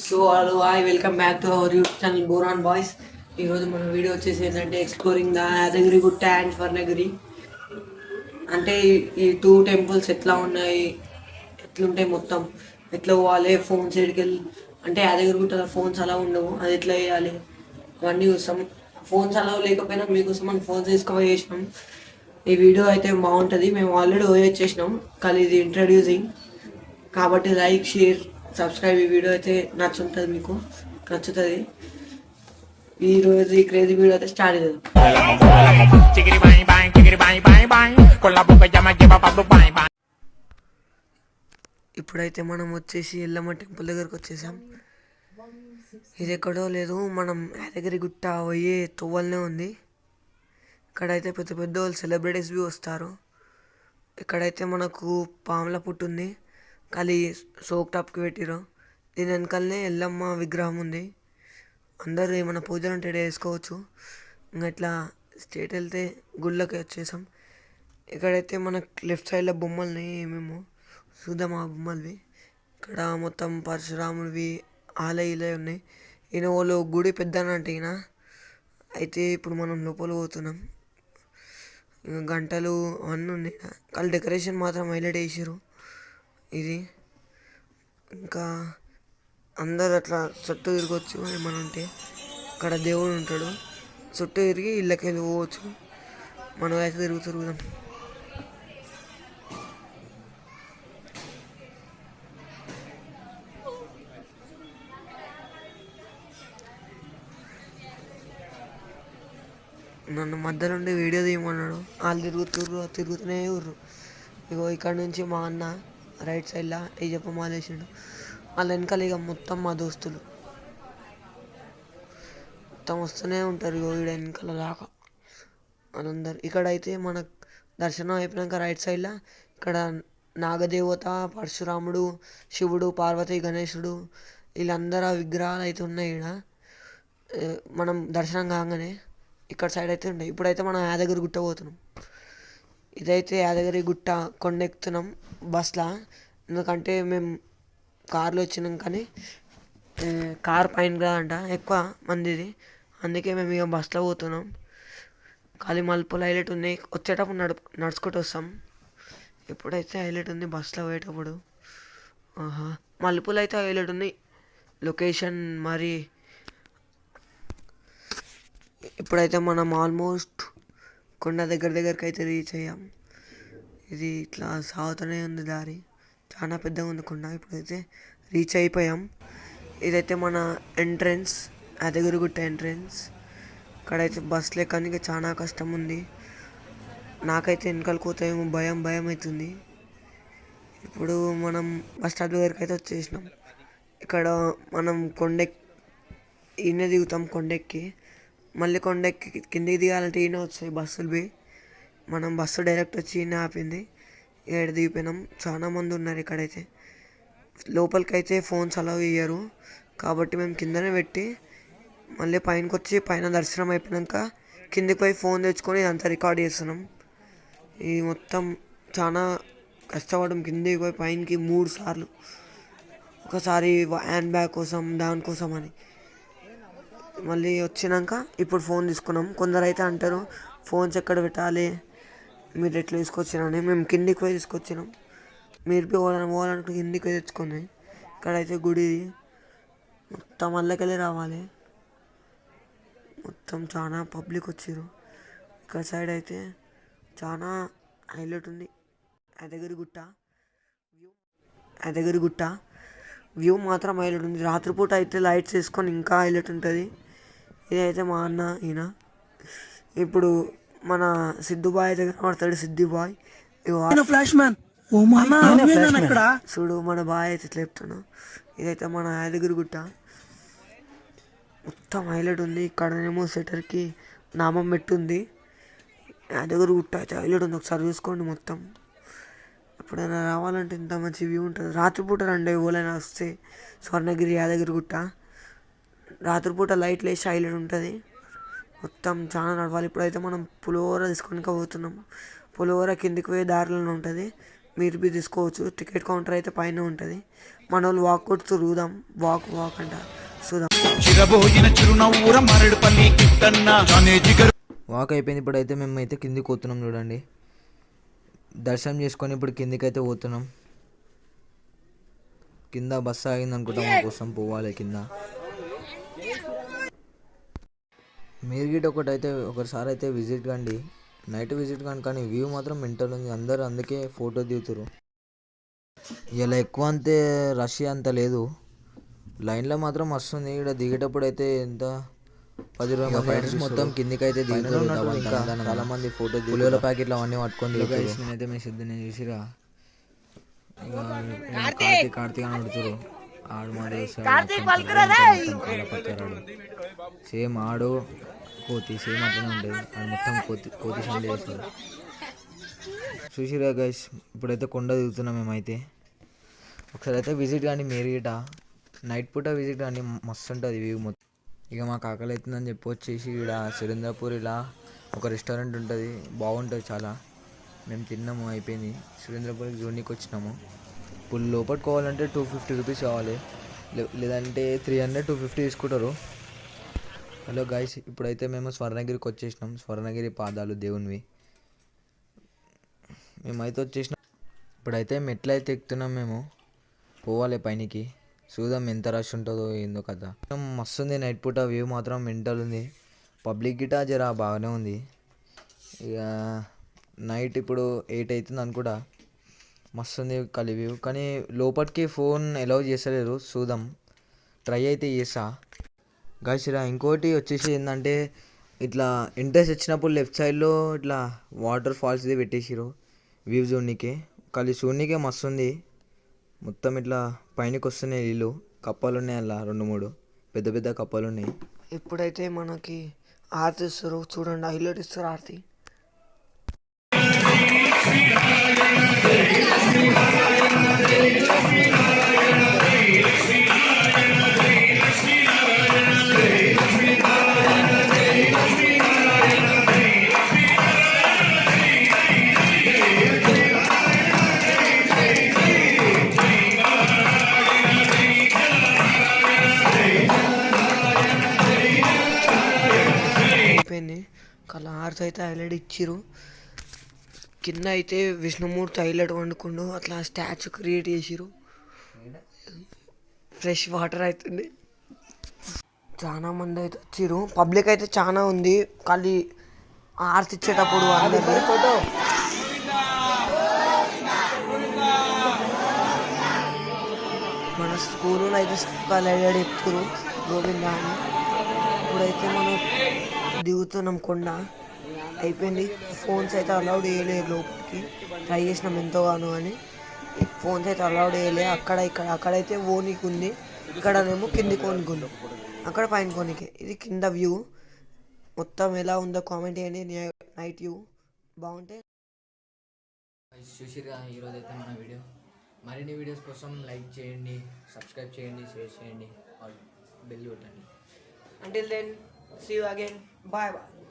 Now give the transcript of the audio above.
So hello hi welcome back to our YouTube channel boron boys. ఈరోజు మన video వచ్చేసి ఏంటంటే exploring the Yadagiri Gutta and Swarnagiri. అంటే ఈ టూ టెంపుల్స్ ఎట్లా ఉన్నాయి, ఎట్లుంటాయి, మొత్తం ఎట్లా పోవాలి, ఫోన్స్ ఎడికెళ్ళి అంటే యాదగిరి గుట్టలో ఫోన్స్ అలా ఉండవు, అది ఎట్లా వేయాలి అవన్నీ చూస్తాం. ఫోన్స్ అలా లేకపోయినా మీకోసం మనం ఫోన్స్ తీసుకుపోయి చేసినాం. ఈ వీడియో అయితే బాగుంటుంది. మేము ఆల్రెడీ పోయి వచ్చేసినాం, కానీ ఇది ఇంట్రడ్యూసింగ్ కాబట్టి లైక్ షేర్ సబ్స్క్రైబ్. ఈ వీడియో అయితే నచ్చుతుంది, మీకు నచ్చుతుంది. ఈరోజు ఈ క్రేజీ వీడియో అయితే స్టార్ట్ చేద్దాం. ఇప్పుడైతే మనం వచ్చేసి ఎల్లమ్మ టెంపుల్ దగ్గరకు వచ్చేసాం. ఇది ఎక్కడో లేదు, మనం యాదగిరి గుట్ట పోయే తొవ్వలనే ఉంది. ఇక్కడైతే పెద్ద పెద్ద వాళ్ళు సెలబ్రిటీస్ బి వస్తారు. ఇక్కడైతే మనకు పాముల పుట్టు ఉంది, ఖాళీ సోక్ టాప్కి పెట్టిరు. దీని వెనకాలనే ఎల్లమ్మ విగ్రహం ఉంది. అందరూ ఏమైనా పూజలు ఉంటే వేసుకోవచ్చు. ఇంకా ఇట్లా స్టేట్ వెళ్తే గుళ్ళకి వచ్చేసాం. ఇక్కడైతే మనకు లెఫ్ట్ సైడ్లో బొమ్మల్ని ఏమేమో చూద్దాం. ఆ బొమ్మలవి ఇక్కడ మొత్తం పరశురాముడివి ఆలయాలే ఉన్నాయి. ఈయన వాళ్ళు గుడి పెద్దనంటే ఈయన. అయితే ఇప్పుడు మనం లోపల పోతున్నాం. గంటలు అవన్నీ ఉన్నాయి, వాళ్ళు డెకరేషన్ మాత్రం హైలైట్ చేసారు. ఇది ఇంకా అందరు అట్లా చుట్టూ తిరగవచ్చు. ఏమన్నా ఉంటే అక్కడ దేవుడు ఉంటాడు, చుట్టూ తిరిగి ఇళ్ళకి వెళ్ళి పోవచ్చు. మనం అయితే తిరుగుదాం. నన్ను మధ్యలో ఉండి వీడియో తీయమన్నాడు. వాళ్ళు తిరుగుతూనే ఊర్రు. ఇగో ఇక్కడ నుంచి మా అన్న రైట్ సైడ్లో అయ్యప్ప మాలేసిండు. వాళ్ళ వెనకాల ఇక మొత్తం మా దోస్తులు మొత్తం వస్తూనే ఉంటారు. ఇగో వీడ వెనకాల దాకా వాళ్ళందరు. ఇక్కడైతే మనకు దర్శనం అయిపోయాక రైట్ సైడ్లో ఇక్కడ నాగదేవత, పరశురాముడు, శివుడు, పార్వతి, గణేశుడు వీళ్ళందరూ విగ్రహాలు అయితే ఉన్నాయి. ఇక్కడ మనం దర్శనం కాగానే ఇక్కడ సైడ్ అయితే ఉన్నాయి. ఇప్పుడైతే మనం యాదగిరి గుట్ట పోతున్నాం. ఇదైతే యాదగిరి గుట్ట కొండెక్కుతున్నాం బస్లా, ఎందుకంటే మేము కార్లో వచ్చినాం. కానీ కార్ పైన కాదంట ఎక్కువ మందిది, అందుకే మేము ఇక బస్లో పోతున్నాం. ఖాళీ మలుపులు హైలైట్ ఉన్నాయి. వచ్చేటప్పుడు నడుచుకుంటూ వస్తాం. ఇప్పుడైతే హైలైట్ ఉంది బస్లో పోయేటప్పుడు. మలుపులు అయితే హైలైట్ ఉన్నాయి. లొకేషన్ మరి ఇప్పుడైతే మనం ఆల్మోస్ట్ కొండ దగ్గరికి అయితే రీచ్ అయ్యాం. ఇది ఇట్లా సాగుతూనే ఉంది దారి, చాలా పెద్దగా ఉంది కొండ. ఇప్పుడైతే రీచ్ అయిపోయాం. ఇదైతే మన ఎంట్రన్స్, యాదగిరిగుట్ట ఎంట్రన్స్. ఇక్కడైతే బస్సులు ఎక్కడానికి చాలా కష్టం ఉంది. నాకైతే వెనకాల పోతాయేమో భయం అవుతుంది. ఇప్పుడు మనం బస్ స్టాప్ దగ్గరికి అయితే వచ్చేసినాం. ఇక్కడ మనం ఈయనే దిగుతాం. కొండెక్కి మళ్ళీ కొండెక్కి కిందికి దిగాలంటే ఈయన వస్తాయి బస్సులు బి. మనం బస్సు డైరెక్ట్ వచ్చి ఈయన ఆపింది. ఇక్కడ దిగిపోయినాం. చాలా మంది ఉన్నారు ఇక్కడైతే. లోపలికి అయితే ఫోన్స్ అలౌ ఇయ్యరు, కాబట్టి మేము కిందనే పెట్టి మళ్ళీ పైనకి వచ్చి పైన దర్శనం అయిపోయాక కిందికి పోయి ఫోన్ తెచ్చుకొని ఇదంతా రికార్డ్ చేస్తున్నాం. ఇది మొత్తం చాలా కష్టపడడం. కిందికి పోయి పైనకి 3 సార్లు, ఒకసారి హ్యాండ్ బ్యాగ్ కోసం దానికోసం అని. మళ్ళీ వచ్చినాక ఇప్పుడు ఫోన్ తీసుకున్నాం. కొందరు అయితే అంటారు ఫోన్స్ ఎక్కడ పెట్టాలి, మీరు ఎట్లా తీసుకొచ్చినారని. మేము కిందికి పోయి తీసుకొచ్చినాం. మీరు పోవాలనుకుంటే కిందికి పోయి తెచ్చుకొని. ఇక్కడైతే గుడి మొత్తం అల్లకెళ్ళి రావాలి. మొత్తం చాలా పబ్లిక్ వచ్చారు. ఇక్కడ సైడ్ అయితే చాలా హైలైట్ ఉంది యాదగిరి గుట్ట వ్యూ మాత్రం హైలైట్ ఉంది. రాత్రిపూట అయితే లైట్స్ వేసుకొని ఇంకా హైలైట్ ఉంటుంది. ఇదైతే మా అన్న ఈయన. ఇప్పుడు మన సిద్ధుబాయ్ అయితే కనబడతాడు. సిద్ధిబాయ్ ఫ్లాష్ మ్యాన్ చూడు, మన బాయ్ అయితే ఇట్లా చెప్తాను. ఇదైతే మన యాదగిరి గుట్ట మొత్తం హైలైట్ ఉంది. ఇక్కడనేమో సెటర్కి నామం పెట్టుంది. యాదగిరి గుట్ట అయితే హైలైట్ ఉంది, ఒకసారి చూసుకోండి మొత్తం. ఎప్పుడైనా రావాలంటే ఇంత మంచి వ్యూ ఉంటుంది. రాత్రిపూట రండి ఎవరైనా వస్తే. స్వర్ణగిరి, యాదగిరి గుట్ట రాత్రిపూట లైట్లు వేసి హైలైట్ ఉంటుంది. మొత్తం చాలా నడవాలి. ఇప్పుడైతే మనం పులిహోర తీసుకొని పోతున్నాం. పులిహోర కిందికి పోయే దారిలోనే ఉంటుంది, మీరు బి తీసుకోవచ్చు. టికెట్ కౌంటర్ అయితే పైన ఉంటుంది. మన వాళ్ళు వాక్ కొట్టు తిరుగుదాం. వాక్ వాక్ అంట చూద్దాం. చిరబోయిన చిరునవ్వుర మరడుపల్లి కిట్టన్న జానే జిగర్. వాక్ అయిపోయింది. ఇప్పుడైతే మేము అయితే కిందికి పోతున్నాం. చూడండి, దర్శనం చేసుకొని ఇప్పుడు కిందికైతే పోతున్నాం. కింద బస్సు ఆగింది అనుకుంటా, మా కోసం పోవాలి కింద. మీరు గిట్ట ఒకసారి అయితే విజిట్ కండి, నైట్ విజిట్ కండి. కానీ వ్యూ మాత్రం మెంటల్ ఉంది. అందరూ అందుకే ఫోటో దిగుతారు. ఇలా ఎక్కువ అంతే రష్ అంత లేదు, లైన్లో మాత్రం వస్తుంది. ఇక్కడ దిగేటప్పుడు అయితే ఎంత 10-20 ఫైటర్స్ మొత్తం కిందికి అయితే దిగుతారు. చాలా మంది ఫోటో పులిహోర ప్యాకెట్లు అవన్నీ పట్టుకొని దిగుతారు. నేనైతే మీ సిద్ధుని చూసిరా, కార్తీక్ అని అడుగుతారు. ఆడు మాట సేమ్ ఆడు కోతి సేమ్ అట్లనే ఉంటుంది. ఆడు మొత్తం కోతి సండే చేస్తారు. చూసిరా గైస్, ఇప్పుడైతే కొండ దిగుతున్నాం మేమైతే. ఒకసారి అయితే విజిట్ కానీ మీరు గిట నైట్ పూట విజిట్ కానీ మస్తు ఉంటుంది వ్యూ మొత్తం. ఇక మాకు ఆకలి అవుతుందని చెప్పి వచ్చేసి ఇక్కడ సురేంద్రపూర్ ఇలా ఒక రెస్టారెంట్ ఉంటుంది, బాగుంటుంది చాలా. మేము తిన్నాము, అయిపోయింది. సురేంద్రపూర్కి జోన్కి వచ్చినాము. ఇప్పుడు లోపట్టుకోవాలంటే 250 రూపీస్ కావాలి, లేదంటే 300-250 తీసుకుంటారు. హలో గైస్, ఇప్పుడైతే మేము స్వర్ణగిరికి వచ్చేసినాం. స్వర్ణగిరి పాదాలు దేవునివి మేమైతే వచ్చేసినాం. ఇప్పుడైతే మెట్లు అయితే ఎక్కుతున్నాం మేము, పోవాలి పైనకి. చూద్దాం ఎంత రష్ ఉంటుందో ఏందో కదా. మస్తు ఉంది నైట్ పూట వ్యూ మాత్రం మెంటల్ ఉంది. పబ్లిక్ గిటా జరా బాగానే ఉంది. ఇక నైట్ ఇప్పుడు 8 అవుతుంది అనుకుంటా. మస్తు ఉంది కలి వ్యూ. కానీ లోపలికి ఫోన్ అలౌ చేస్తలేరు, చూద్దాం ట్రై అయితే చేస్తా గాయస్. ఇలా ఇంకోటి వచ్చేసి ఏంటంటే, ఇట్లా ఎంట్రెన్స్ వచ్చినప్పుడు లెఫ్ట్ సైడ్లో ఇట్లా వాటర్ ఫాల్స్ది పెట్టేసిరు వ్యూ చూడనీకే. కలి చూడనీకే మస్తు ఉంది. మొత్తం ఇట్లా పైనకి వస్తున్నాయి నీళ్ళు, కప్పలు ఉన్నాయి అలా 2-3 పెద్ద పెద్ద కప్పలు ఉన్నాయి. ఇప్పుడైతే మనకి ఆరతి ఇస్తారు చూడండి, హైలైట్ ఇస్తారు ఆరతి. కళ్ళ ఆర్తి అయితే హైలైట్ ఇచ్చిర్రు. కింద అయితే విష్ణుమూర్తి హైలైట్ వండుకుండు, అట్లా స్టాచ్యూ క్రియేట్ చేసిరు. ఫ్రెష్ వాటర్ అవుతుంది. చాలా మంది అయితే వచ్చిర్రు, పబ్లిక్ అయితే చాలా ఉంది. ఖాళీ ఆర్తి ఇచ్చేటప్పుడు మన స్కూల్లో అయితే హైలైట్ చెప్తారు గోవిందా అని. ఇప్పుడైతే మనం దిగుతున్నాం కొండ, అయిపోయింది. ఫోన్స్ అయితే అలౌడ్ చేయలేదు లోపలికి, ట్రై చేసినాం ఎంతోగానో అని. ఫోన్స్ అయితే అలౌడ్ చేయలే. అక్కడైతే ఓనికి ఉంది, ఇక్కడనేమో కింది కోనికి ఉంది, అక్కడ పైన కోనికి. ఇది కింద వ్యూ మొత్తం ఎలా ఉందో కామెంట్ చేయండి. నైట్ వ్యూ బాగుంటే. చూసిరా ఈరోజు అయితే మన వీడియో. మరిన్ని వీడియోస్ కోసం లైక్ చేయండి, సబ్స్క్రైబ్ చేయండి, షేర్ చేయండి, బెల్ కొట్టండి. Until then, see you again. Bye bye.